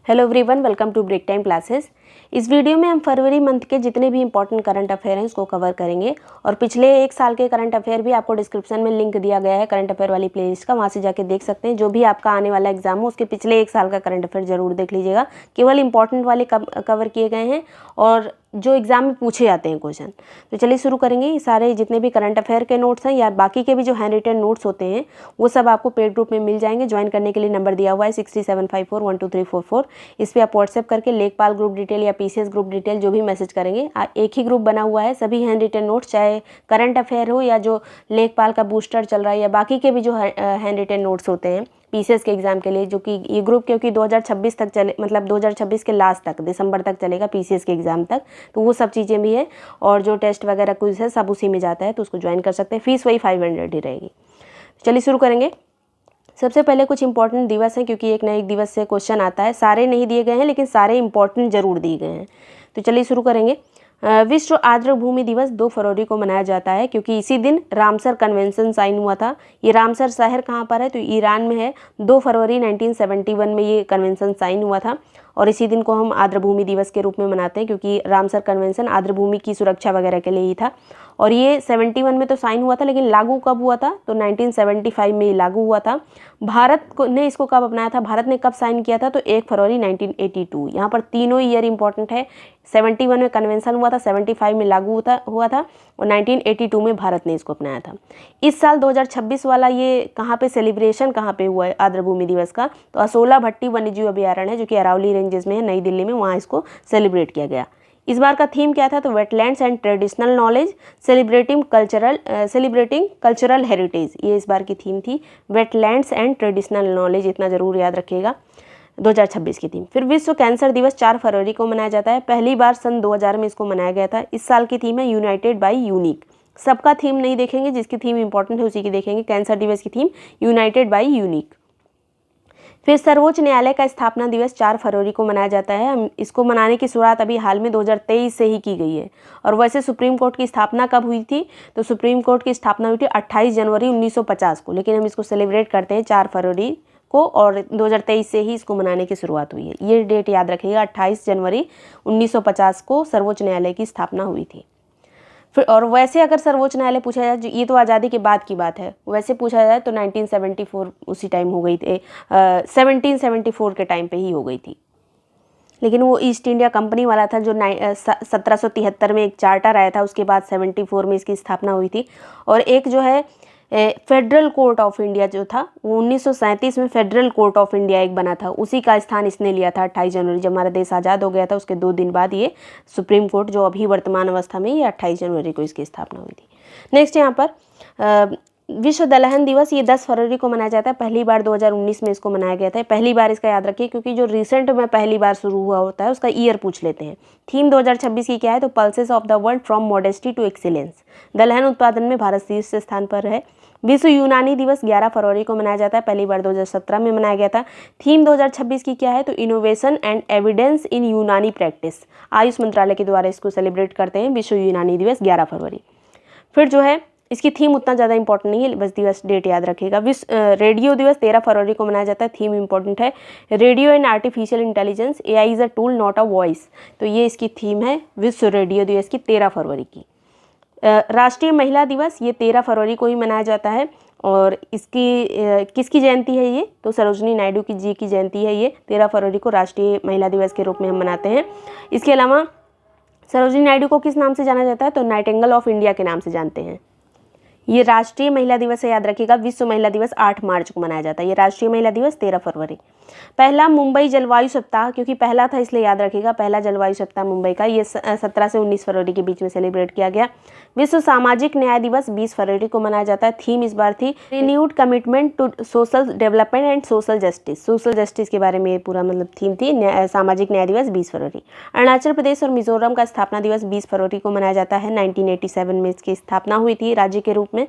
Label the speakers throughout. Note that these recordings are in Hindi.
Speaker 1: Hello everyone, welcome to break time classes. इस वीडियो में हम फरवरी मंथ के जितने भी इंपॉर्टेंट करंट अफेयर हैं उसको कवर करेंगे और पिछले एक साल के करंट अफेयर भी आपको डिस्क्रिप्शन में लिंक दिया गया है करंट अफेयर वाली प्लेलिस्ट का, वहाँ से जाके देख सकते हैं। जो भी आपका आने वाला एग्जाम हो उसके पिछले एक साल का करंट अफेयर जरूर देख लीजिएगा। केवल इंपॉर्टेंट वाले कवर किए गए हैं और जो एग्जाम में पूछे जाते हैं क्वेश्चन। तो चलिए शुरू करेंगे। ये सारे जितने भी करंट अफेयर के नोट्स हैं या बाकी के भी जो हैंड रिटन नोट्स होते हैं वो सब आपको पेड ग्रुप में मिल जाएंगे। ज्वाइन करने के लिए नंबर दिया हुआ है 6754123444। इस पर आप व्हाट्सएप करके लेखपाल ग्रुप डिटेल या पीसीएस ग्रुप डिटेल जो भी मैसेज करेंगे, एक ही ग्रुप बना हुआ है। सभी हैंड रिटन नोट्स, चाहे करंट अफेयर हो या जो लेखपाल का बूस्टर चल रहा है या बाकी के भी जो हैंड रिटन नोट्स होते हैं पीसीएस के एग्जाम के लिए, जो कि ये ग्रुप क्योंकि 2026 तक चले, मतलब 2026 के लास्ट तक, दिसंबर तक चलेगा पीसीएस के एग्जाम तक, तो वो सब चीज़ें भी है और जो टेस्ट वगैरह कुछ है सब उसी में जाता है, तो उसको ज्वाइन कर सकते हैं। फीस वही 500 ही रहेगी। चलिए शुरू करेंगे। सबसे पहले कुछ इंपॉर्टेंट दिवस हैं, क्योंकि एक ना एक दिवस से क्वेश्चन आता है। सारे नहीं दिए गए हैं लेकिन सारे इंपॉर्टेंट जरूर दिए गए हैं। तो चलिए शुरू करेंगे। विश्व आर्द्र भूमि दिवस 2 फरवरी को मनाया जाता है, क्योंकि इसी दिन रामसर कन्वेंशन साइन हुआ था। ये रामसर शहर कहाँ पर है, तो ईरान में है। 2 फरवरी 1971 में ये कन्वेंशन साइन हुआ था और इसी दिन को हम आर्द्र भूमि दिवस के रूप में मनाते हैं, क्योंकि रामसर कन्वेंशन आर्द्र भूमि की सुरक्षा वगैरह के लिए ही था। और ये 71 में तो साइन हुआ था, लेकिन लागू कब हुआ था, तो 1975 में ये लागू हुआ था। भारत को ने इसको कब अपनाया था, भारत ने कब साइन किया था, तो 1 फरवरी 1982। यहाँ पर तीनों ईयर इंपॉर्टेंट है। 71 में कन्वेंशन हुआ था, 75 में लागू हुआ था और 1982 में भारत ने इसको अपनाया था। इस साल 2026 वाला ये कहाँ पे सेलिब्रेशन कहाँ पे हुआ है आर्द्र भूमि दिवस का, तो असोला भट्टी वन्यजीव अभयारण्य है जो कि अरावली रेंजेस में है, नई दिल्ली में, वहाँ इसको सेलिब्रेट किया गया। इस बार का थीम क्या था, तो wetlands and traditional knowledge celebrating cultural heritage, ये इस बार की थीम थी। वेटलैंड्स एंड ट्रेडिशनल नॉलेज, इतना जरूर याद रखिएगा, 2026 की थीम। फिर विश्व कैंसर दिवस 4 फरवरी को मनाया जाता है। पहली बार सन 2000 में इसको मनाया गया था। इस साल की थीम है यूनाइटेड बाय यूनिक। सबका थीम नहीं देखेंगे, जिसकी थीम इंपॉर्टेंट है उसी की देखेंगे। कैंसर दिवस की थीम यूनाइटेड बाय यूनिक। फिर सर्वोच्च न्यायालय का स्थापना दिवस 4 फरवरी को मनाया जाता है। हम इसको मनाने की शुरुआत अभी हाल में 2023 से ही की गई है। और वैसे सुप्रीम कोर्ट की स्थापना कब हुई थी, तो सुप्रीम कोर्ट की स्थापना हुई थी 28 जनवरी 1950 को, लेकिन हम इसको सेलिब्रेट करते हैं 4 फरवरी को और 2023 से ही इसको मनाने की शुरुआत हुई है। ये डेट याद रखिएगा, 28 जनवरी 1950 को सर्वोच्च न्यायालय की स्थापना हुई थी। फिर और वैसे अगर सर्वोच्च न्यायालय पूछा जाए, ये तो आज़ादी के बाद की बात है, वैसे पूछा जाए तो 1974 उसी टाइम हो गई थी, 1774 के टाइम पे ही हो गई थी। लेकिन वो ईस्ट इंडिया कंपनी वाला था जो 1773 में एक चार्टर आया था, उसके बाद 74 में इसकी स्थापना हुई थी। और एक जो है फेडरल कोर्ट ऑफ इंडिया जो था, वो 1937 में फेडरल कोर्ट ऑफ इंडिया एक बना था, उसी का स्थान इसने लिया था 28 जनवरी, जब हमारा देश आज़ाद हो गया था उसके 2 दिन बाद ये सुप्रीम कोर्ट जो अभी वर्तमान अवस्था में, ये 28 जनवरी को इसकी स्थापना हुई थी। नेक्स्ट यहाँ पर विश्व दलहन दिवस, ये 10 फरवरी को मनाया जाता है। पहली बार 2019 में इसको मनाया गया था। पहली बार इसका याद रखिए, क्योंकि जो रिसेंट में पहली बार शुरू हुआ होता है उसका ईयर पूछ लेते हैं। थीम 2026 की क्या है, तो pulses of the world from modesty to excellence. दलहन उत्पादन में भारत शीर्ष स्थान पर है। विश्व यूनानी दिवस 11 फरवरी को मनाया जाता है। पहली बार 2017 में मनाया गया था। थीम 2026 की क्या है, तो इनोवेशन एंड एविडेंस इन यूनानी प्रैक्टिस। आयुष मंत्रालय के द्वारा इसको सेलिब्रेट करते हैं, विश्व यूनानी दिवस 11 फरवरी। फिर जो है इसकी थीम उतना ज़्यादा इंपॉर्टेंट नहीं है, बस दिवस डेट याद रखिएगा। विश्व रेडियो दिवस 13 फरवरी को मनाया जाता है। थीम इंपॉर्टेंट है, radio and artificial intelligence, AI is a tool not a voice, तो ये इसकी थीम है विश्व रेडियो दिवस की 13 फरवरी की। राष्ट्रीय महिला दिवस, ये 13 फरवरी को ही मनाया जाता है। और इसकी किसकी जयंती है ये, तो सरोजनी नायडू जी की जयंती है। ये 13 फरवरी को राष्ट्रीय महिला दिवस के रूप में हम मनाते हैं। इसके अलावा सरोजनी नायडू को किस नाम से जाना जाता है, तो नाइटिंगेल ऑफ इंडिया के नाम से जानते हैं। ये राष्ट्रीय महिला दिवस है, याद रखिएगा। विश्व महिला दिवस 8 मार्च को मनाया जाता है। ये राष्ट्रीय महिला दिवस 13 फरवरी। पहला मुंबई जलवायु सप्ताह, क्योंकि पहला था इसलिए याद रखिएगा, पहला जलवायु सप्ताह मुंबई का, ये 17 से 19 फरवरी के बीच में सेलिब्रेट किया गया। विश्व सामाजिक न्याय दिवस 20 फरवरी को मनाया जाता है। थीम इस बार थी renewed commitment to social development and social justice. Social justice के बारे में ये पूरा मतलब थीम थी। सामाजिक न्याय दिवस 20 फरवरी। अरुणाचल प्रदेश और मिजोरम का स्थापना दिवस 20 फरवरी को मनाया जाता है। 1987 में इसकी स्थापना हुई थी राज्य के रूप में।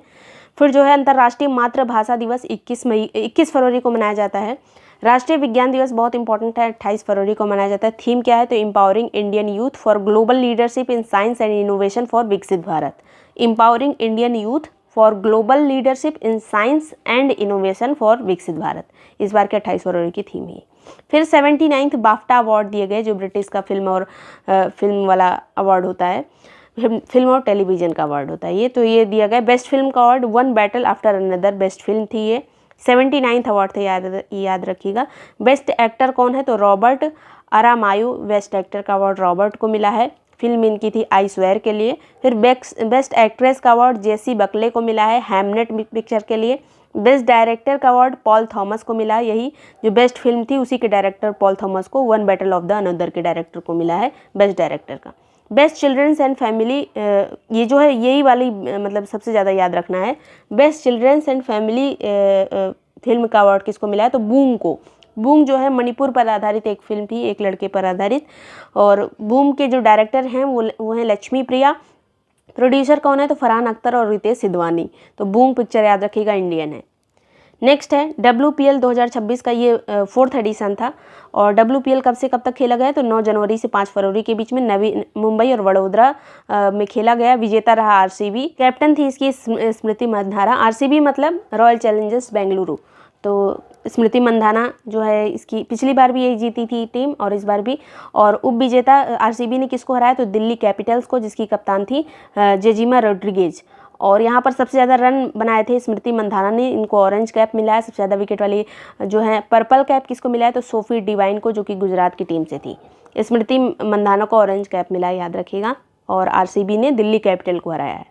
Speaker 1: फिर जो है अंतर्राष्ट्रीय मातृभाषा दिवस 21 फरवरी को मनाया जाता है। राष्ट्रीय विज्ञान दिवस बहुत इंपॉर्टेंट है, 28 फरवरी को मनाया जाता है। थीम क्या है, तो empowering Indian youth for global leadership in science and innovation for विकसित Bharat. Empowering Indian youth for global leadership in science and innovation for विकसित भारत, इस बार के 28 फरवरी की थीम है। फिर 79th बाफ्टा अवार्ड दिए गए, जो ब्रिटिश का फिल्म और फिल्म वाला अवार्ड होता है, फिल्म और टेलीविज़न का अवार्ड होता है ये। तो ये दिया गया बेस्ट फिल्म का award, one battle after another best film थी ये। 79th अवार्ड थे, याद रखिएगा। बेस्ट एक्टर कौन है, तो रॉबर्ट अरामायो, बेस्ट एक्टर का अवार्ड रॉबर्ट को मिला है। फिल्म इनकी थी आई स्वेयर के लिए। फिर बेस्ट एक्ट्रेस का अवार्ड जेसी बकले को मिला है हैमनेट पिक्चर के लिए। बेस्ट डायरेक्टर का अवार्ड पॉल थॉमस को मिला है, यही जो बेस्ट फिल्म थी उसी के डायरेक्टर पॉल थॉमस को one battle of the another के डायरेक्टर को मिला है बेस्ट डायरेक्टर का। बेस्ट चिल्ड्रंस एंड फैमिली, ये जो है यही वाली मतलब सबसे ज़्यादा याद रखना है। Best children's and family film का अवार्ड किसको मिला है, तो बूम को। बूम जो है मणिपुर पर आधारित एक फिल्म थी, एक लड़के पर आधारित, और बूम के जो डायरेक्टर हैं वो हैं लक्ष्मी प्रिया। प्रोड्यूसर कौन है, तो फरहान अख्तर और रितेश सिद्धवानी। तो बूम पिक्चर याद रखिएगा इंडियन है। नेक्स्ट है WPL 2026 का, ये 4th एडिशन था। और WPL कब से कब तक खेला गया, तो 9 जनवरी से 5 फरवरी के बीच में नवी मुंबई और वडोदरा में खेला गया। विजेता रहा RCB, कैप्टन थी इसकी स्मृति मंधाना। RCB मतलब रॉयल चैलेंजर्स बेंगलुरु। तो स्मृति मंधाना जो है इसकी पिछली बार भी यही जीती थी टीम और इस बार भी। और उप विजेता RCB ने किसको हराया, तो दिल्ली कैपिटल्स को, जिसकी कप्तान थी जेजिमा रोड्रिगेज। और यहाँ पर सबसे ज़्यादा रन बनाए थे स्मृति मंधाना ने, इनको ऑरेंज कैप मिला है। सबसे ज़्यादा विकेट वाली जो है पर्पल कैप किसको मिला है, तो सोफी डिवाइन को, जो कि गुजरात की टीम से थी। स्मृति मंधाना को ऑरेंज कैप मिला है, याद रखिएगा। और RCB ने दिल्ली कैपिटल को हराया है।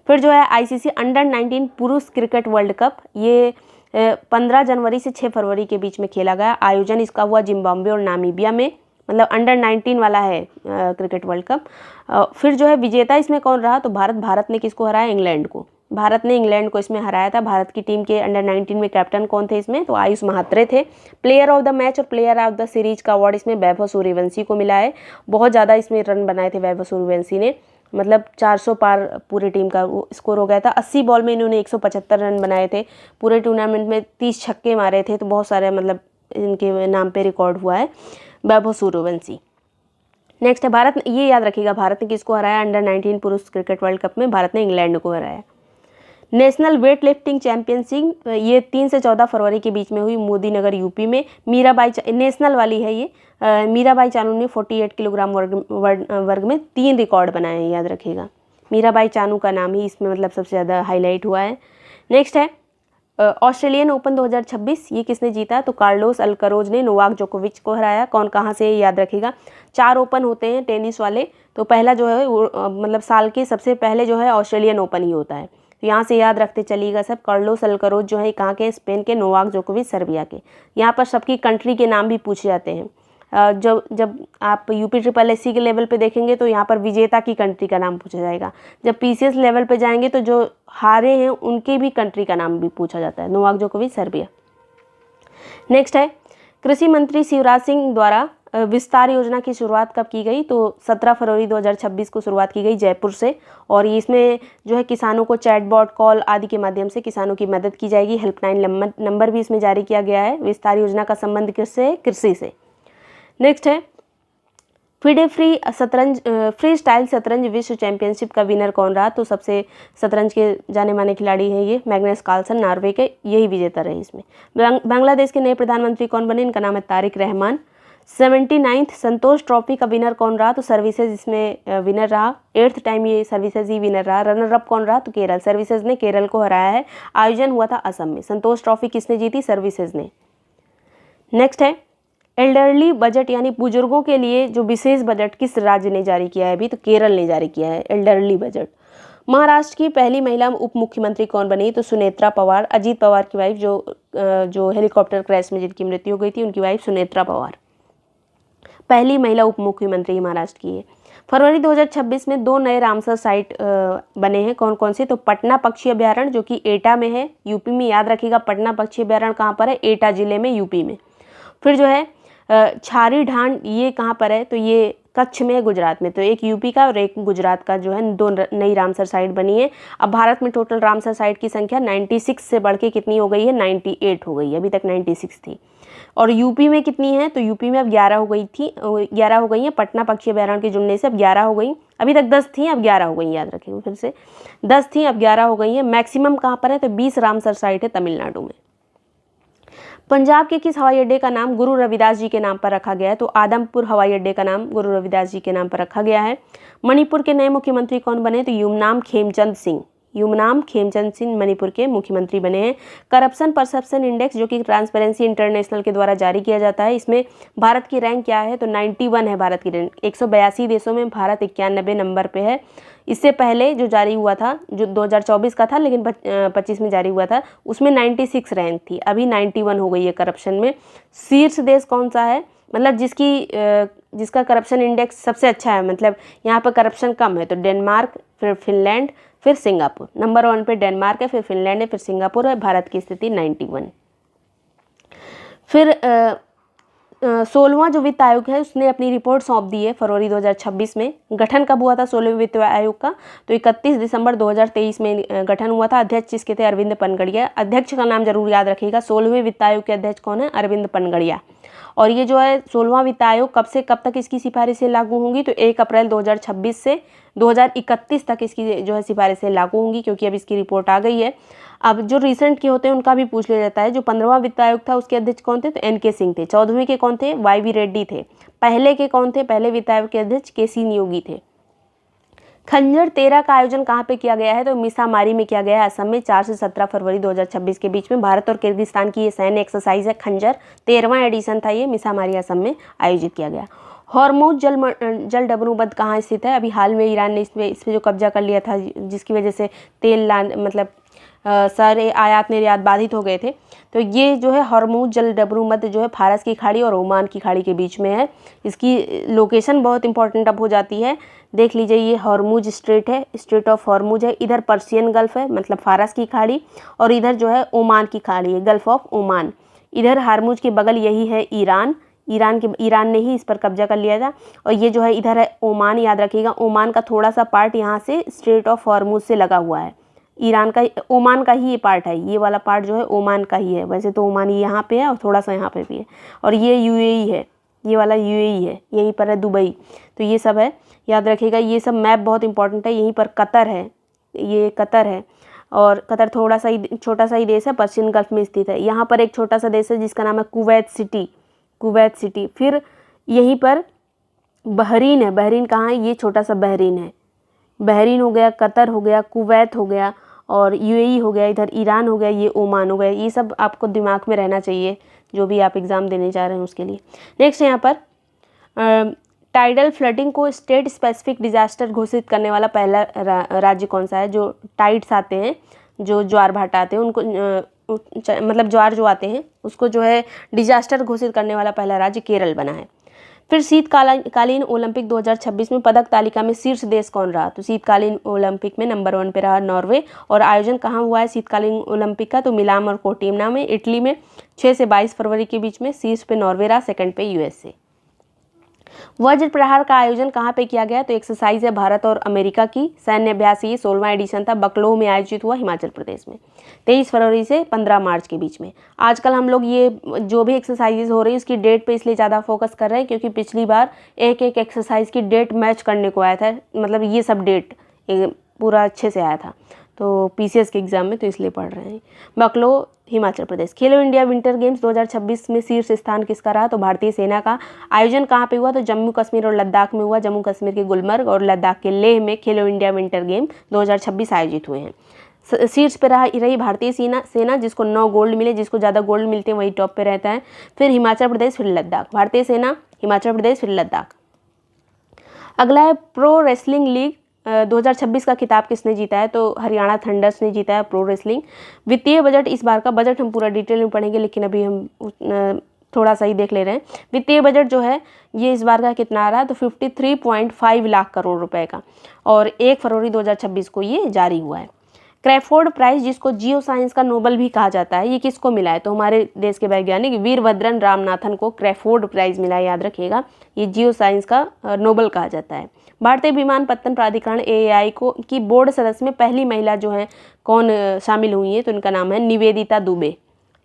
Speaker 1: फिर जो है ICC अंडर 19 पुरुष क्रिकेट वर्ल्ड कप, ये 15 जनवरी से 6 फरवरी के बीच में खेला गया। आयोजन इसका हुआ जिम्बाब्वे और नामीबिया में, मतलब अंडर 19 वाला है क्रिकेट वर्ल्ड कप। फिर जो है विजेता इसमें कौन रहा, तो भारत ने किसको हराया, इंग्लैंड को। भारत ने इंग्लैंड को इसमें हराया था। भारत की टीम के अंडर 19 में कैप्टन कौन थे इसमें, तो आयुष महात्रे थे। प्लेयर ऑफ द मैच और प्लेयर ऑफ द सीरीज का अवार्ड इसमें वैभव सूर्यवंशी को मिला है। बहुत ज़्यादा इसमें रन बनाए थे वैभव सूर्यवंशी ने, मतलब 400 पार पूरी टीम का स्कोर हो गया था। 80 बॉल में इन्होंने 175 रन बनाए थे। पूरे टूर्नामेंट में 30 छक्के मारे थे। तो बहुत सारे मतलब इनके नाम पे रिकॉर्ड हुआ है वैभव सूर्यवंशी। नेक्स्ट है भारत, ये याद रखिएगा, भारत ने किसको हराया अंडर 19 पुरुष क्रिकेट वर्ल्ड कप में, भारत ने इंग्लैंड को हराया। नेशनल वेट लिफ्टिंग चैंपियनशिप, ये 3 से 14 फरवरी के बीच में हुई मोदी नगर यूपी में। मीराबाई, नेशनल वाली है ये। मीराबाई चानू ने 48 किलोग्राम वर्ग में 3 रिकॉर्ड बनाए हैं, याद रखिएगा। मीराबाई चानू का नाम ही इसमें मतलब सबसे ज़्यादा हाईलाइट हुआ है। नेक्स्ट है ऑस्ट्रेलियन ओपन 2026, ये किसने जीता, तो कार्लोस अल्करोज ने नोवाक जोकोविच को हराया। कौन कहाँ से, याद रखिएगा। 4 ओपन होते हैं टेनिस वाले, तो पहला जो है मतलब साल के सबसे पहले जो है ऑस्ट्रेलियन ओपन ही होता है। तो यहाँ से याद रखते चलिएगा सब। कार्लोस अल्करोज जो है कहाँ के, स्पेन के। नोवाक जोकोविच सर्बिया के। यहाँ पर सबकी कंट्री के नाम भी पूछे जाते हैं। जब आप UPSSC के लेवल पे देखेंगे तो यहाँ पर विजेता की कंट्री का नाम पूछा जाएगा। जब PCS लेवल पे जाएंगे तो जो हारे हैं उनके भी कंट्री का नाम भी पूछा जाता है। नोवाक जोकोविच सर्बिया। नेक्स्ट है कृषि मंत्री शिवराज सिंह द्वारा विस्तार योजना की शुरुआत कब की गई, तो 17 फरवरी 2026 को शुरुआत की गई जयपुर से। और इसमें जो है किसानों को चैटबॉट कॉल आदि के माध्यम से किसानों की मदद की जाएगी। हेल्पलाइन नंबर भी इसमें जारी किया गया है। विस्तार योजना का संबंध किससे है, कृषि से। नेक्स्ट है फिडे फ्री स्टाइल शतरंज विश्व चैंपियनशिप का विनर कौन रहा, तो सबसे शतरंज के जाने माने खिलाड़ी हैं ये मैग्नस कार्लसन, नॉर्वे के, यही विजेता रहे इसमें। बांग्लादेश के नए प्रधानमंत्री कौन बने, इनका नाम है तारिक रहमान। 79th संतोष ट्रॉफी का विनर कौन रहा, तो सर्विसेज इसमें विनर रहा। 8th टाइम ये सर्विसेज ही विनर रहा। रनर अप कौन रहा, तो केरल, सर्विसेज ने केरल को हराया है। आयोजन हुआ था असम में। संतोष ट्रॉफी किसने जीती, सर्विसेज ने। नेक्स्ट है एल्डरली बजट, यानी बुजुर्गों के लिए जो विशेष बजट किस राज्य ने जारी किया है अभी, तो केरल ने जारी किया है एल्डरली बजट। महाराष्ट्र की पहली महिला उप मुख्यमंत्री कौन बनी, तो सुनेत्रा पवार, अजीत पवार की वाइफ, जो हेलीकॉप्टर क्रैश में जिनकी मृत्यु हो गई थी, उनकी वाइफ सुनेत्रा पवार पहली महिला उप मुख्यमंत्री महाराष्ट्र की है। फरवरी 2026 में 2 नए रामसर साइट बने हैं। कौन कौन से, तो पटना पक्षी अभ्यारण्य जो कि एटा में है, यूपी में, याद रखिएगा। पटना पक्षी अभ्यारण्य कहाँ पर है, एटा जिले में, यूपी में। फिर जो है छारी ढांड, ये कहाँ पर है, तो ये कच्छ में है, गुजरात में। तो एक यूपी का और एक गुजरात का जो है 2 नई रामसर साइट बनी है। अब भारत में टोटल रामसर साइट की संख्या 96 से बढ़ के कितनी हो गई है, 98 हो गई है। अभी तक 96 थी। और यूपी में कितनी है, तो यूपी में अब 11 हो गई थी, 11 हो गई हैं। पटना पक्षी अभ्यारण्य के जुड़ने से अब 11 हो गई। अभी तक 10 थी, अब 11 हो गई, याद रखिएगा फिर से। 10 थी, अब 11 हो गई हैं। मैक्सिमम कहाँ पर है, तो 20 रामसर साइट है तमिलनाडु में। पंजाब के किस हवाई अड्डे का नाम गुरु रविदास जी के नाम पर रखा गया है? तो आदमपुर हवाई अड्डे का नाम गुरु रविदास जी के नाम पर रखा गया है। मणिपुर के नए मुख्यमंत्री कौन बने? तो यूमनाम खेमचंद सिंह। यूमनाम खेमचंद सिंह मणिपुर के मुख्यमंत्री बने हैं। करप्शन परसेप्शन इंडेक्स जो कि ट्रांसपेरेंसी इंटरनेशनल के द्वारा जारी किया जाता है, इसमें भारत की रैंक क्या है? तो 91 है भारत की रैंक। 182 देशों में भारत 91 नंबर पे है। इससे पहले जो जारी हुआ था, जो 2024 का था लेकिन 25 में जारी हुआ था, उसमें 96 रैंक थी, अभी 91 हो गई है करप्शन में। शीर्ष देश कौन सा है? मतलब जिसका करप्शन इंडेक्स सबसे अच्छा है, मतलब यहाँ पर करप्शन कम है, तो डेनमार्क, फिर फिनलैंड, फिर सिंगापुर। नंबर 1 पे डेनमार्क है, फिर फिनलैंड है, फिर सिंगापुर है। भारत की स्थिति 91। फिर 16वां जो वित्त आयोग है उसने अपनी रिपोर्ट सौंप दी है फरवरी 2026 में। गठन कब हुआ था 16वें वित्त आयोग का? तो 31 दिसंबर 2023 में गठन हुआ था। अध्यक्ष जिसके थे अरविंद पनगड़िया। अध्यक्ष का नाम जरूर याद रखिएगा। 16वें वित्त आयोग के अध्यक्ष कौन है? अरविंद पनगड़िया। और ये जो है 16वां वित्त आयोग कब से कब तक इसकी सिफारिशें लागू होंगी? तो 1 अप्रैल 2026 से 2031 तक इसकी जो है सिफारिशें लागू होंगी, क्योंकि अब इसकी रिपोर्ट आ गई है। अब जो रिसेंट के होते हैं उनका भी पूछ लिया जाता है। जो 15वां वित्त आयोग था उसके अध्यक्ष कौन थे? तो एन.के. सिंह थे। 14वें के कौन थे? वाई.वी. रेड्डी थे। पहले के कौन थे? पहले वित्त आयोग के अध्यक्ष के.सी. नियोगी थे। खंजर 13 का आयोजन कहाँ पे किया गया है? तो मिसामारी में किया गया है, असम में। 4 से 17 फरवरी 2026 के बीच में भारत और किर्गिस्तान की ये सैन्य एक्सरसाइज है खंजर। 13वां एडिशन था ये, मिसामारी असम में आयोजित किया गया। हॉर्मुज जल डबरूबंद कहाँ स्थित है? अभी हाल में ईरान ने इस पे जो कब्जा कर लिया था, जिसकी वजह से तेल मतलब सारे आयात निर्यात बाधित हो गए थे। तो ये जो है हॉर्मुज जल डबरूबंद जो है फारस की खाड़ी और ओमान की खाड़ी के बीच में है। इसकी लोकेशन बहुत इंपॉर्टेंट अब हो जाती है। देख लीजिए, ये हॉर्मुज स्ट्रेट है, स्ट्रेट ऑफ हॉर्मुज है। इधर पर्शियन गल्फ है, मतलब फारस की खाड़ी, और इधर जो है ओमान की खाड़ी है, गल्फ ऑफ ओमान। इधर हॉर्मुज के बगल यही है ईरान ने ही इस पर कब्जा कर लिया था। और ये जो है इधर है ओमान, याद रखिएगा। ओमान का थोड़ा सा पार्ट यहाँ से स्ट्रेट ऑफ हॉर्मुज से लगा हुआ है। ओमान का ही ये पार्ट है, ये वाला पार्ट जो है ओमान का ही है। वैसे तो ओमान यहाँ पे है और थोड़ा सा यहाँ पे भी है। और ये यूएई है, ये वाला यूएई है, यहीं पर है दुबई। तो ये सब है, याद रखिएगा। ये सब मैप बहुत इंपॉर्टेंट है। यहीं पर कतर है, ये कतर है, और कतर थोड़ा सा ही छोटा सा ही देश है, पर्शियन गल्फ में स्थित है। यहाँ पर एक छोटा सा देश है जिसका नाम है कुवैत सिटी। फिर यहीं पर बहरीन है। बहरीन कहाँ है? ये छोटा सा बहरीन है। बहरीन हो गया, कतर हो गया, कुवैत हो गया, और यूएई हो गया, इधर ईरान हो गया, ये ओमान हो गया। ये सब आपको दिमाग में रहना चाहिए जो भी आप एग्ज़ाम देने जा रहे हैं उसके लिए। नेक्स्ट यहाँ पर टाइडल फ्लडिंग को स्टेट स्पेसिफिक डिजास्टर घोषित करने वाला पहला राज्य कौन सा है? जो टाइड्स आते हैं, जो ज्वार भाटा आते हैं, उनको मतलब ज्वार जो आते हैं उसको जो है डिजास्टर घोषित करने वाला पहला राज्य केरल बना है। फिर शीतकालीन ओलंपिक 2026 में पदक तालिका में शीर्ष देश कौन रहा? तो शीतकालीन ओलंपिक में नंबर 1 पे रहा नॉर्वे। और आयोजन कहाँ हुआ है शीतकालीन ओलंपिक का? तो मिलान और कोर्टिना में, इटली में। 6 से 22 फरवरी के बीच में। शीर्ष पे नॉर्वे रहा, सेकंड पे यूएसए। वज्र प्रहार का आयोजन कहाँ पे किया गया? तो एक्सरसाइज है भारत और अमेरिका की, सैन्य अभ्यास। ये 16वां एडिशन था, बकलोह में आयोजित हुआ, हिमाचल प्रदेश में। 23 फरवरी से 15 मार्च के बीच में। आजकल हम लोग ये जो भी एक्सरसाइजेज हो रही है उसकी डेट पे इसलिए ज़्यादा फोकस कर रहे हैं क्योंकि पिछली बार एक एक्सरसाइज की डेट मैच करने को आया था, मतलब ये सब डेट पूरा अच्छे से आया था तो पीसीएस के एग्जाम में, तो इसलिए पढ़ रहे हैं। बकलोह, हिमाचल प्रदेश। खेलो इंडिया विंटर गेम्स 2026 में शीर्ष स्थान किसका रहा? तो भारतीय सेना का। आयोजन कहाँ पे हुआ? तो जम्मू कश्मीर और लद्दाख में हुआ। जम्मू कश्मीर के गुलमर्ग और लद्दाख के लेह में खेलो इंडिया विंटर गेम 2026 आयोजित हुए हैं। शीर्ष पे रही भारतीय सेना, जिसको 9 गोल्ड मिले। जिसको ज़्यादा गोल्ड मिलते हैं वही टॉप पे रहता है। फिर हिमाचल प्रदेश, फिर लद्दाख। भारतीय सेना, हिमाचल प्रदेश, फिर लद्दाख। अगला है प्रो रेसलिंग लीग 2026 का खिताब किसने जीता है? तो हरियाणा थंडर्स ने जीता है प्रो रेसलिंग। वित्तीय बजट, इस बार का बजट हम पूरा डिटेल में पढ़ेंगे लेकिन अभी हम थोड़ा सा ही देख ले रहे हैं। वित्तीय बजट जो है ये इस बार का कितना आ रहा है? तो 53.5 लाख करोड़ रुपए का, और 1 फरवरी 2026 को ये जारी हुआ है। क्रैफोर्ड प्राइज, जिसको जियो साइंस का नोबेल भी कहा जाता है, ये किसको मिला है? तो हमारे देश के वैज्ञानिक वीरभद्रन रामनाथन को क्रैफोर्ड प्राइज मिला है, याद रखिएगा। ये जियो साइंस का नोबेल कहा जाता है। भारतीय विमानपत्तन प्राधिकरण एएआई की बोर्ड सदस्य में पहली महिला जो है कौन शामिल हुई है? तो इनका नाम है निवेदिता दुबे।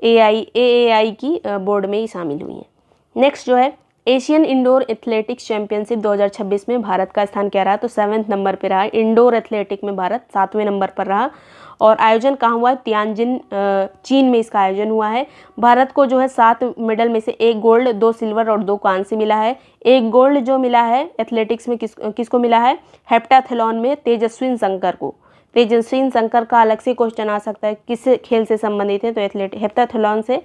Speaker 1: एएआई की बोर्ड में ही शामिल हुई हैं। नेक्स्ट जो है एशियन इंडोर एथलेटिक्स चैंपियनशिप 2026 में भारत का स्थान क्या रहा? तो 7वें नंबर पर रहा। इंडोर एथलेटिक में भारत 7वें नंबर पर रहा। और आयोजन कहाँ हुआ है? तियानजिन चीन में इसका आयोजन हुआ है। भारत को जो है 7 मेडल में से 1 गोल्ड, 2 सिल्वर और 2 कांस्य मिला है। 1 गोल्ड जो मिला है एथलेटिक्स में किसको मिला है? हेप्टाथलॉन में तेजस्विन शंकर को। तेजस्विन शंकर का अलग से क्वेश्चन आ सकता है, किस खेल से संबंधित है? तो हेप्टाथलॉन से।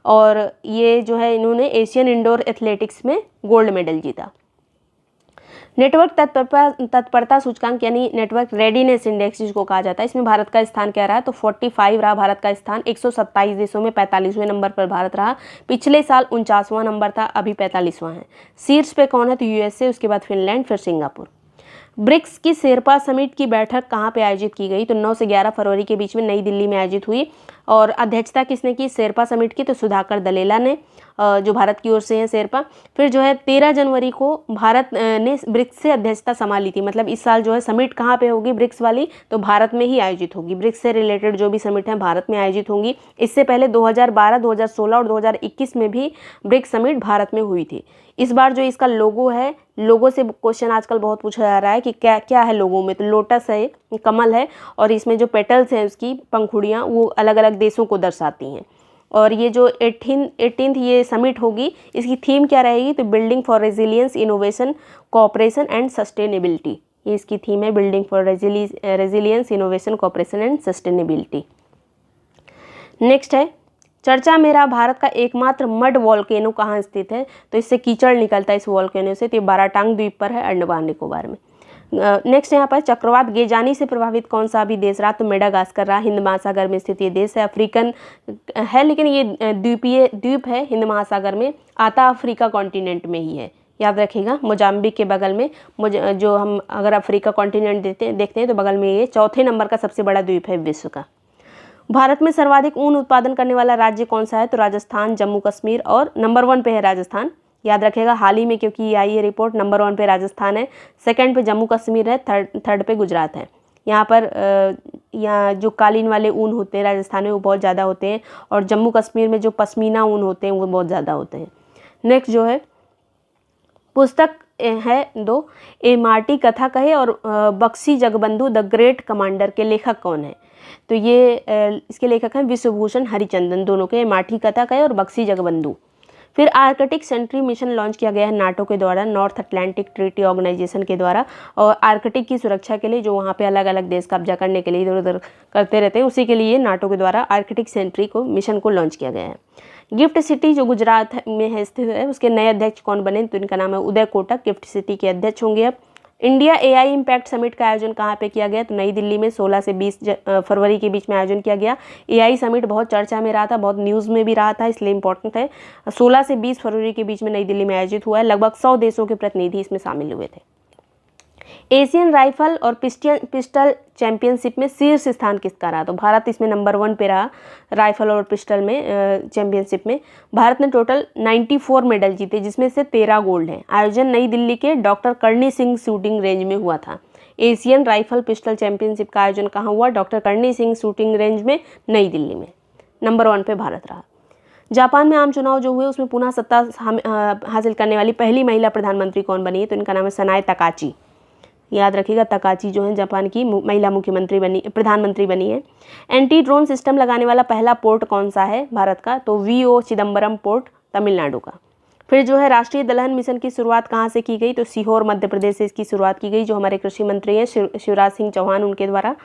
Speaker 1: और ये जो है इन्होंने एशियन इंडोर एथलेटिक्स में गोल्ड मेडल जीता। नेटवर्क तत्परता सूचकांक यानी नेटवर्क रेडीनेस इंडेक्स जिसको कहा जाता है, इसमें भारत का स्थान क्या रहा? तो 45 रहा भारत का स्थान। 127 देशों में 45वें नंबर पर भारत रहा। पिछले साल 49वां नंबर था, अभी 45वां है। शीर्ष पे कौन है? तो यूएसए, उसके बाद फिनलैंड, फिर सिंगापुर। ब्रिक्स की शेरपा समिट की बैठक कहाँ पे आयोजित की गई? तो 9 से 11 फरवरी के बीच में नई दिल्ली में आयोजित हुई। और अध्यक्षता किसने की शेरपा समिट की? तो सुधाकर दलेला ने, जो भारत की ओर से हैं शेरपा। फिर जो है 13 जनवरी को भारत ने ब्रिक्स से अध्यक्षता संभाली थी। मतलब इस साल जो है समिट कहाँ पे होगी ब्रिक्स वाली? तो भारत में ही आयोजित होगी। ब्रिक्स से रिलेटेड जो भी समिट है भारत में आयोजित होंगी। इससे पहले 2012, 2016 और 2021 में भी ब्रिक्स समिट भारत में हुई थी। इस बार जो इसका लोगो है, लोगो से क्वेश्चन आजकल बहुत पूछा जा रहा है कि क्या क्या है लोगो में? तो लोटस है, कमल है, और इसमें जो पेटल्स हैं उसकी पंखुड़ियाँ वो अलग अलग देशों को दर्शाती हैं। और ये जो 18th ये समिट होगी, इसकी थीम क्या रहेगी? तो building for resilience, innovation, cooperation and sustainability. ये इसकी थीम है, building for resilience, innovation, cooperation and sustainability. Next है, चर्चा में रहा भारत का एकमात्र मड वॉल्केनो कहाँ स्थित है? तो इससे कीचड़ निकलता है इस वॉल्केनो से। तो ये बाराटांग द्वीप पर है, अंडमान निकोबार में। नेक्स्ट यहाँ पर चक्रवात गेजानी से प्रभावित कौन सा अभी देश रहा? तो मेडागास्कर रहा। हिंद महासागर में स्थित ये देश है, अफ्रीकन है, लेकिन ये द्वीप है, हिंद महासागर में आता, अफ्रीका कॉन्टिनेंट में ही है, याद रखिएगा। मोजाम्बिक के बगल में, जो हम अगर अफ्रीका कॉन्टिनेंट देखते हैं तो बगल में ये 4थे नंबर का सबसे बड़ा द्वीप है विश्व का। भारत में सर्वाधिक ऊन उत्पादन करने वाला राज्य कौन सा है? तो राजस्थान, जम्मू कश्मीर, और नंबर 1 पे है राजस्थान, याद रखेगा। हाल ही में क्योंकि ये आई है रिपोर्ट, नंबर 1 पे राजस्थान है, सेकंड पे जम्मू कश्मीर है, थर्ड पे गुजरात है। यहाँ पर यहाँ जो कालीन वाले ऊन होते हैं राजस्थान में वो बहुत ज़्यादा होते हैं, और जम्मू कश्मीर में जो पश्मीना ऊन होते हैं वो बहुत ज़्यादा होते हैं। नेक्स्ट जो है पुस्तक है 2, ए मार्टी कथा कहे और Bakshi Jagabandhu the great commander के लेखक कौन है? तो ये इसके लेखक हैं विश्वभूषण हरिचंदन, दोनों के, मार्टी कथा कहे और बक्सी जगबंधु। फिर आर्कटिक सेंट्री मिशन लॉन्च किया गया है नाटो के द्वारा, नॉर्थ अटलांटिक ट्रीटी ऑर्गेनाइजेशन के द्वारा, और आर्कटिक की सुरक्षा के लिए, जो वहाँ पे अलग अलग देश कब्जा करने के लिए इधर उधर करते रहते हैं, उसी के लिए नाटो के द्वारा आर्कटिक सेंट्री को मिशन को लॉन्च किया गया है। गिफ्ट सिटी जो गुजरात में है स्थित है, उसके नए अध्यक्ष कौन बने? तो इनका नाम है उदय कोटक, गिफ्ट सिटी के अध्यक्ष होंगे अब। इंडिया एआई इम्पैक्ट समिट का आयोजन कहाँ पे किया गया? तो नई दिल्ली में 16 से 20 फरवरी के बीच में आयोजन किया गया। एआई समिट बहुत चर्चा में रहा था, बहुत न्यूज़ में भी रहा था, इसलिए इंपॉर्टेंट है। 16 से 20 फरवरी के बीच में नई दिल्ली में आयोजित हुआ है। लगभग 100 देशों के प्रतिनिधि इसमें शामिल हुए थे। एशियन राइफल और पिस्टल चैंपियनशिप में शीर्ष स्थान किसका रहा? तो भारत इसमें नंबर 1 पे रहा, राइफल और पिस्टल में चैंपियनशिप में। भारत ने टोटल 94 मेडल जीते, जिसमें से 13 गोल्ड हैं। आयोजन नई दिल्ली के doctor Karni Singh shooting range में हुआ था। एशियन राइफल पिस्टल चैंपियनशिप का आयोजन कहाँ हुआ? Doctor Karni Singh shooting range में, नई दिल्ली में। नंबर 1 पे भारत रहा। जापान में आम चुनाव जो हुए उसमें पुनः सत्ता हासिल करने वाली पहली महिला प्रधानमंत्री कौन बनी है? तो इनका नाम है सनाए तकाची, याद रखिएगा। तकाची जो है जापान की महिला प्रधानमंत्री बनी है। एंटी ड्रोन सिस्टम लगाने वाला पहला पोर्ट कौन सा है भारत का? तो वीओ चिदम्बरम पोर्ट, तमिलनाडु का। फिर जो है राष्ट्रीय दलहन मिशन की शुरुआत कहाँ से की गई? तो सीहोर मध्य प्रदेश से इसकी शुरुआत की गई, जो हमारे कृषि मंत्री हैं शिवराज सिंह चौहान, उनके द्वारा।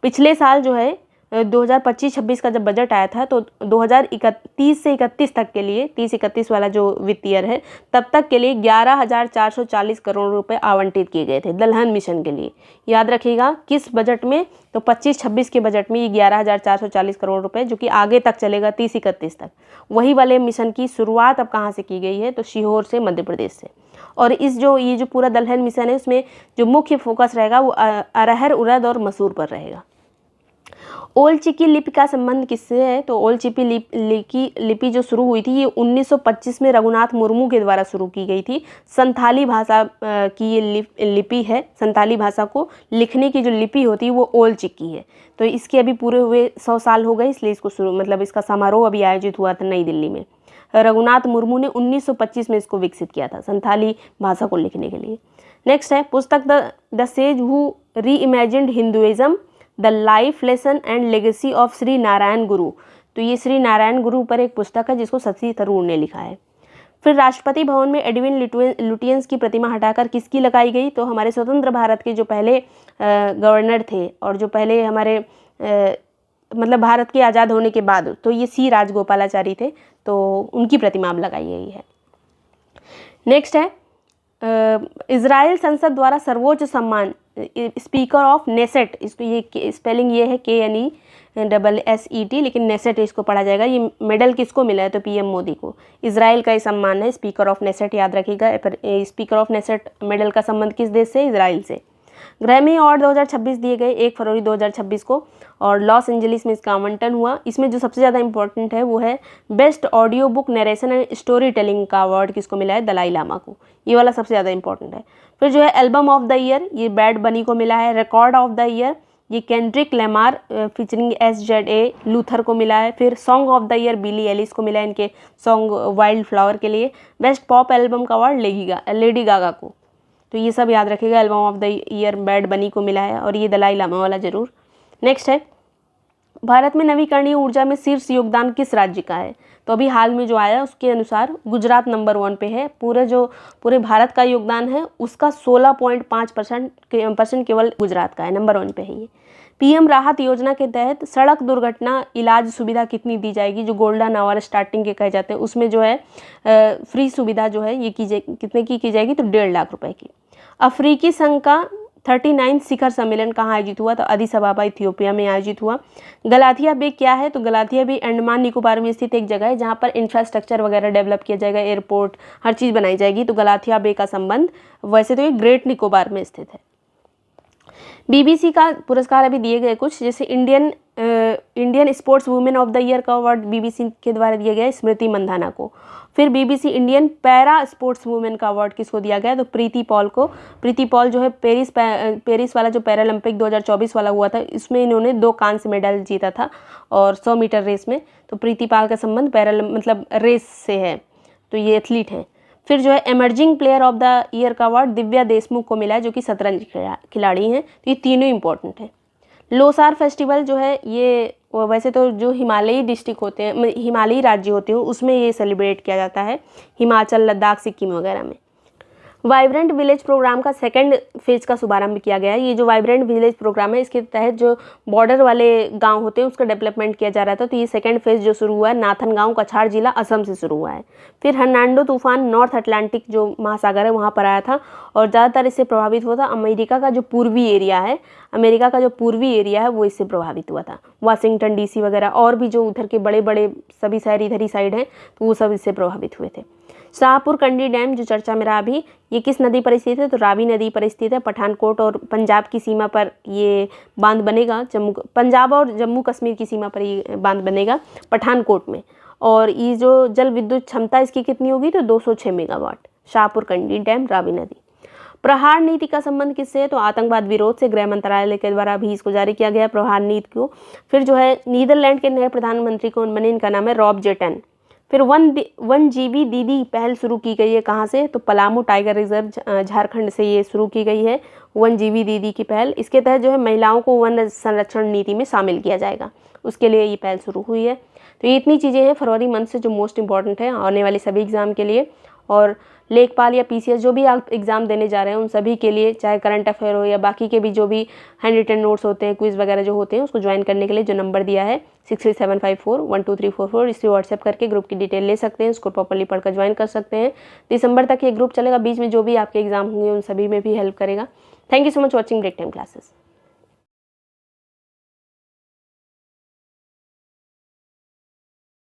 Speaker 1: पिछले साल जो है 2025-26 का जब बजट आया था, तो 2031 से 31 तक के लिए, 30-31 वाला जो वित्तीय ईयर है, तब तक के लिए 11,440 करोड़ रुपए आवंटित किए गए थे दलहन मिशन के लिए। याद रखिएगा किस बजट में? तो 25-26 के बजट में ये 11,440 करोड़ रुपए, जो कि आगे तक चलेगा 30-31 तक। वही वाले मिशन की शुरुआत अब कहाँ से की गई है? तो सीहोर से, मध्य प्रदेश से। और ये जो पूरा दलहन मिशन है, उसमें जो मुख्य फोकस रहेगा वो अरहर, उड़द और मसूर पर रहेगा। ओल्ड चिकी लिपि का संबंध किससे है? तो ओल्ड चिकी लिपि जो शुरू हुई थी ये 1925 में रघुनाथ मुर्मू के द्वारा शुरू की गई थी। संथाली भाषा की ये लिपि है। संथाली भाषा को लिखने की जो लिपि होती है वो ओल्ड चिकी है। तो इसके अभी पूरे हुए 100 साल हो गए, इसलिए इसको इसका समारोह अभी आयोजित हुआ था नई दिल्ली में। रघुनाथ मुर्मू ने 1925 में इसको विकसित किया था, संथाली भाषा को लिखने के लिए। नेक्स्ट है पुस्तक द सेज हु री imagined Hinduism, the life lesson and legacy of Shri Narayan गुरु। तो ये श्री नारायण गुरु पर एक पुस्तक है जिसको शशि थरूर ने लिखा है। फिर राष्ट्रपति भवन में एडविन लुटियंस की प्रतिमा हटाकर किसकी लगाई गई? तो हमारे स्वतंत्र भारत के जो पहले गवर्नर थे और जो पहले हमारे मतलब भारत के आज़ाद होने के बाद, तो ये सी राजगोपालाचारी थे, तो उनकी प्रतिमा अब लगाई गई है। नेक्स्ट है इजराइल संसद द्वारा सर्वोच्च सम्मान स्पीकर ऑफ नेसेट, इसको ये स्पेलिंग ये है KNESSET, लेकिन नेसेट इसको पढ़ा जाएगा। ये मेडल किसको मिला है? तो PM मोदी को। इजराइल का ये सम्मान है स्पीकर ऑफ नेसेट, याद रखिएगा। स्पीकर ऑफ नेसेट मेडल का संबंध किस देश से? इजराइल से। ग्रैमी अवार्ड 2026 दिए गए 1 फरवरी 2026 को, और लॉस एंजलिस में इसका आवंटन हुआ। इसमें जो सबसे ज़्यादा इंपॉर्टेंट है वो है best audio book narration and story telling का अवार्ड किसको मिला है? दलाई लामा को। ये वाला सबसे ज़्यादा इंपॉर्टेंट है। फिर जो है एल्बम ऑफ द ईयर, ये बैड बनी को मिला है। रिकॉर्ड ऑफ द ईयर, ये Kendrick Lamar featuring SZA Luther को मिला है। फिर song of the year Billie Eilish को मिला है, इनके सॉन्ग वाइल्ड फ्लावर के लिए। बेस्ट पॉप एल्बम का अवार्ड लेडी गागा को। तो ये सब याद रखिएगा। Album of the year Bad Bunny को मिला है, और ये दलाई लामा वाला जरूर। नेक्स्ट है भारत में नवीकरणीय ऊर्जा में शीर्ष योगदान किस राज्य का है? तो अभी हाल में जो आया उसके अनुसार गुजरात नंबर 1 पे है। पूरे भारत का योगदान है उसका 16.5% केवल गुजरात का है, नंबर 1 पे है ये। PM राहत योजना के तहत सड़क दुर्घटना इलाज सुविधा कितनी दी जाएगी? जो गोल्डन आवर स्टार्टिंग के कहे जाते हैं उसमें जो है फ्री सुविधा जो है ये कितने की जाएगी? तो 1.5 लाख रुपए की। अफ्रीकी संघ का 39 शिखर सम्मेलन कहाँ आयोजित हुआ? तो अदिस अबाबा इथियोपिया में आयोजित हुआ। गलाथिया बे क्या है? तो गलाथिया बे अंडमान निकोबार में स्थित एक जगह है जहाँ पर इंफ्रास्ट्रक्चर वगैरह डेवलप किया जाएगा, एयरपोर्ट हर चीज़ बनाई जाएगी। तो गलाथिया बे का संबंध वैसे तो ये ग्रेट निकोबार में स्थित है। BBC का पुरस्कार अभी दिए गए कुछ, जैसे Indian sports women of the year का अवार्ड BBC के द्वारा दिया गया है स्मृति मंधाना को। फिर BBC Indian para sports women का अवार्ड किसको दिया गया? तो प्रीति पॉल को। प्रीति पॉल जो है पेरिस वाला जो पैरालंपिक 2024 वाला हुआ था इसमें इन्होंने 2 कांस्य मेडल जीता था, और 100 मीटर रेस में। तो प्रीति पॉल का संबंध मतलब रेस से है, तो ये एथलीट हैं। फिर जो है emerging player of the year का अवार्ड दिव्या देशमुख को मिला है, जो कि शतरंज खिलाड़ी हैं। तो ये तीनों इंपॉर्टेंट हैं। लोसार फेस्टिवल जो है ये वैसे तो जो हिमालयी डिस्ट्रिक्ट होते हैं, हिमालयी राज्य होते हैं, उसमें ये सेलिब्रेट किया जाता है, हिमाचल, लद्दाख, सिक्किम वगैरह में। वाइब्रेंट विलेज प्रोग्राम का 2nd फेज का शुभारंभ किया गया है। ये जो वाइब्रेंट विलेज प्रोग्राम है इसके तहत जो बॉर्डर वाले गांव होते हैं उसका डेवलपमेंट किया जा रहा था। तो ये 2nd फेज जो शुरू हुआ है नाथन गांव, कछाड़ जिला, असम से शुरू हुआ है। फिर हर्नांडो तूफान नॉर्थ अटलांटिक जो महासागर है वहाँ पर आया था, और ज़्यादातर इससे प्रभावित हुआ था अमेरिका का जो पूर्वी एरिया है, वो इससे प्रभावित हुआ था। वाशिंगटन DC वगैरह और भी जो उधर के बड़े बड़े सभी शहर इधर ही साइड हैं, तो वो सब इससे प्रभावित हुए थे। शाहपुर कंडी डैम जो चर्चा में रहा अभी, ये किस नदी पर स्थित है? तो रावी नदी पर स्थित है। पठानकोट और पंजाब की सीमा पर ये बांध बनेगा। पंजाब और जम्मू कश्मीर की सीमा पर ये बांध बनेगा पठानकोट में। और ये जो जल विद्युत क्षमता इसकी कितनी होगी? तो 206 मेगावाट। शाहपुर कंडी डैम, रावी नदी। प्रहार नीति का संबंध किससे है? तो आतंकवाद विरोध से। गृह मंत्रालय के द्वारा भी इसको जारी किया गया प्रहार नीति को। फिर जो है नीदरलैंड के नए प्रधानमंत्री कौन बने? इनका नाम है रॉब जेटन। फिर 1 GB दीदी पहल शुरू की गई है कहाँ से? तो पलामू टाइगर रिजर्व झारखंड से ये शुरू की गई है 1 GB दीदी की पहल। इसके तहत जो है महिलाओं को वन संरक्षण नीति में शामिल किया जाएगा, उसके लिए ये पहल शुरू हुई है। तो ये इतनी चीज़ें हैं फरवरी मंथ से जो मोस्ट इंपॉर्टेंट है आने वाले सभी एग्जाम के लिए। और लेखपाल या PCS जो भी आप एग्ज़ाम देने जा रहे हैं उन सभी के लिए, चाहे करंट अफेयर हो या बाकी के भी जो भी हैंड रिटन नोट्स होते हैं, क्विज़ वगैरह जो होते हैं, उसको ज्वाइन करने के लिए जो नंबर दिया है 6375412344, इससे व्हाट्सएप करके ग्रुप की डिटेल ले सकते हैं, उसको प्रॉपर्ली पढ़कर ज्वाइन कर सकते हैं। दिसंबर तक ये ग्रुप चलेगा, बीच में जो भी आपके एग्जाम होंगे उन सभी में भी हेल्प करेगा। Thank you so much watching break time classes.